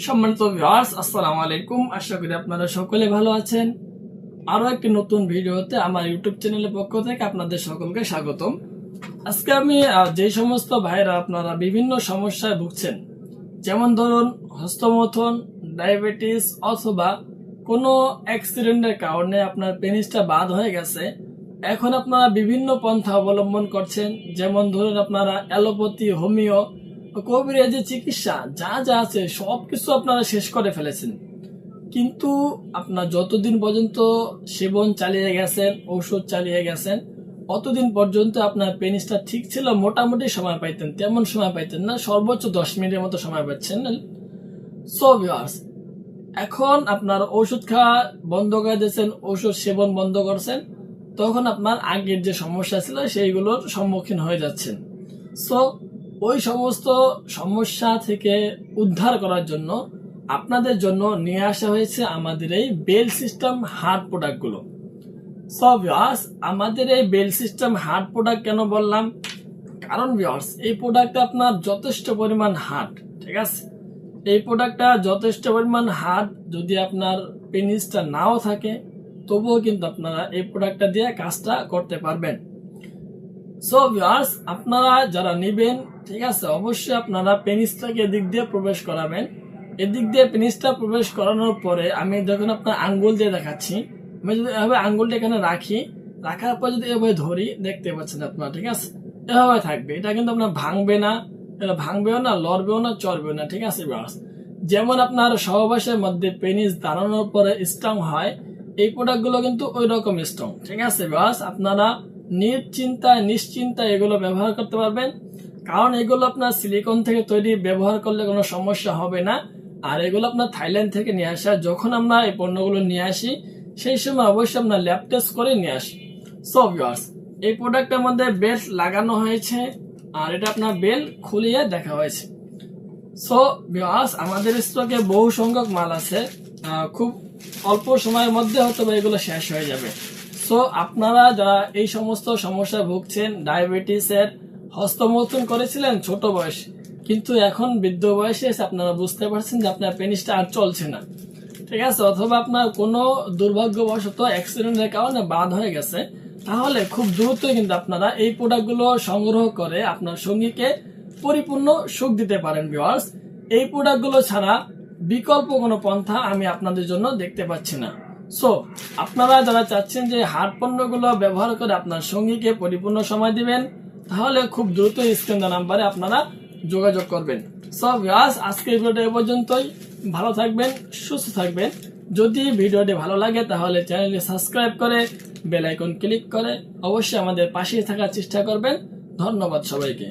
সম্মানিত ভিউয়ার্স, আসসালামু আলাইকুম। আশা করি আপনারা সকলে ভালো আছেন। আরো একটি নতুন ভিডিওতে আমার ইউটিউব চ্যানেলের পক্ষ থেকে আপনাদের সকলকে স্বাগতম। আজকে আমি যে সমস্ত ভাইরা আপনারা বিভিন্ন সমস্যায় ভুগছেন, যেমন ধরুন হস্তমৈথুন, ডায়াবেটিস অথবা কোনো অ্যাক্সিডেন্টের কারণে আপনার পেনিসটা বাদ হয়ে গেছে, এখন আপনারা বিভিন্ন পন্থা অবলম্বন করছেন। যেমন ধরুন আপনারা অ্যালোপ্যাথি, হোমিও, কবিরাজি চিকিৎসা যা যা আছে সবকিছু আপনারা শেষ করে ফেলেছেন, কিন্তু আপনার যতদিন পর্যন্ত সেবন চালিয়ে গেছেন, ঔষধ চালিয়ে গেছেন, অতদিন পর্যন্ত আপনার পেনিসটা ঠিক ছিল। মোটামুটি সময় পাইতেন, তেমন সময় পাইতেন না, সর্বোচ্চ 10 মিনিটের মতো সময় পাচ্ছেন। সো ভিউয়ার্স, এখন আপনার ওষুধ খাওয়া বন্ধ করে দিয়েছেন, ওষুধ সেবন বন্ধ করছেন, তখন আপনার আগের যে সমস্যা ছিল সেইগুলোর সম্মুখীন হয়ে যাচ্ছেন। সো ওই সমস্ত সমস্যা থেকে উদ্ধার করার জন্য আপনাদের জন্য নিয়ে আসা হয়েছে আমাদের এই বেল সিস্টেম হার্ট প্রোডাক্টগুলো। সো ভিউয়ার্স, আমাদের এই বেল সিস্টেম হার্ট প্রোডাক্ট কেন বললাম, কারণ ভিউয়ার্স এই প্রোডাক্টটা আপনার যথেষ্ট পরিমাণ হার্ট, ঠিক আছে, এই প্রোডাক্টটা যথেষ্ট পরিমাণ হার্ট। যদি আপনার পেনিসটা নাও থাকে তবুও কিন্তু আপনারা এই প্রোডাক্টটা দিয়ে কাজটা করতে পারবেন। সো ভিউয়ার্স, আপনারা যারা নেবেন, ঠিক আছে, অবশ্যই আপনারা পেনিসটাকে এদিক দিয়ে প্রবেশ করাবেন। এদিক দিয়ে পেনিসটা প্রবেশ করানোর পরে আমি যখন আপনার আঙ্গুল দিয়ে দেখাচ্ছি, আমি যদি এভাবে আঙ্গুলটা এখানে রাখি, রাখার পর যদি এভাবে ধরি, দেখতে পাচ্ছেন আপনারা, ঠিক আছে, এভাবে থাকবে। এটা কিন্তু আপনার ভাঙবে না, এটা ভাঙবেও না, লড়বেও না, চড়বেও না, ঠিক আছে ভিউয়ার্স। যেমন আপনার সহবাসের মধ্যে পেনিস দাঁড়ানোর পরে স্ট্রং হয়, এই প্রোডাক্টগুলো কিন্তু ওই রকম স্ট্রং, ঠিক আছে ভিউয়ার্স। আপনারা নিশ্চিন্তায় এগুলো ব্যবহার করতে পারবেন, কারণ এগুলো আপনার সিলিকন থেকে তৈরি, ব্যবহার করলে কোনো সমস্যা হবে না। আর এগুলো আপনার থাইল্যান্ড থেকে নিয়ে আসা। যখন আমরা এই পণ্যগুলো নিয়ে আসি সেই সময় অবশ্যই আমরা ল্যাব টেস্ট করে নিয়ে আসি। সো ভিউয়ার্স, এই প্রোডাক্টের মধ্যে বেল্ট লাগানো হয়েছে আর এটা আপনার বেল খুলিয়ে দেখা হয়েছে। সো ভিউয়ার্স, আমাদের স্টকে বহু সংখ্যক মাল আছে, খুব অল্প সময়ের মধ্যে হয়তো এগুলো শেষ হয়ে যাবে। সো আপনারা যারা এই সমস্ত সমস্যায় ভুগছেন, ডায়াবেটিসের, হস্তমৈথুন করেছিলেন ছোট বয়সে, কিন্তু এখন বৃদ্ধ বয়সে এসে আপনারা বুঝতে পারছেন যে আপনার পেনিসটা আর চলছে না, ঠিক আছে, অথবা আপনার কোনো দুর্ভাগ্যবশত অ্যাক্সিডেন্টের কারণে বাদ হয়ে গেছে, তাহলে খুব দ্রুতই কিন্তু আপনারা এই প্রোডাক্টগুলো সংগ্রহ করে আপনার সঙ্গীকে পরিপূর্ণ সুখ দিতে পারেন ভিউয়ার্স। এই প্রোডাক্টগুলো ছাড়া বিকল্প কোনো পন্থা আমি আপনাদের জন্য দেখতে পাচ্ছি না। সো আপনারা যারা চাচ্ছেন যে হার্ট পণ্যগুলো ব্যবহার করে আপনার সঙ্গীকে পরিপূর্ণ সময় দিবেন, তাহলে খুব দ্রুত স্ক্রিন নাম্বারে আপনারা যোগাযোগ করবেন। সো ভিউয়ার্স, আজকের ভিডিওটা এ পর্যন্তই। ভালো থাকবেন, সুস্থ থাকবেন। যদি ভিডিওটি ভালো লাগে তাহলে চ্যানেলটি সাবস্ক্রাইব করে বেল আইকন ক্লিক করে অবশ্যই আমাদের পাশে থাকার চেষ্টা করবেন। ধন্যবাদ সবাইকে।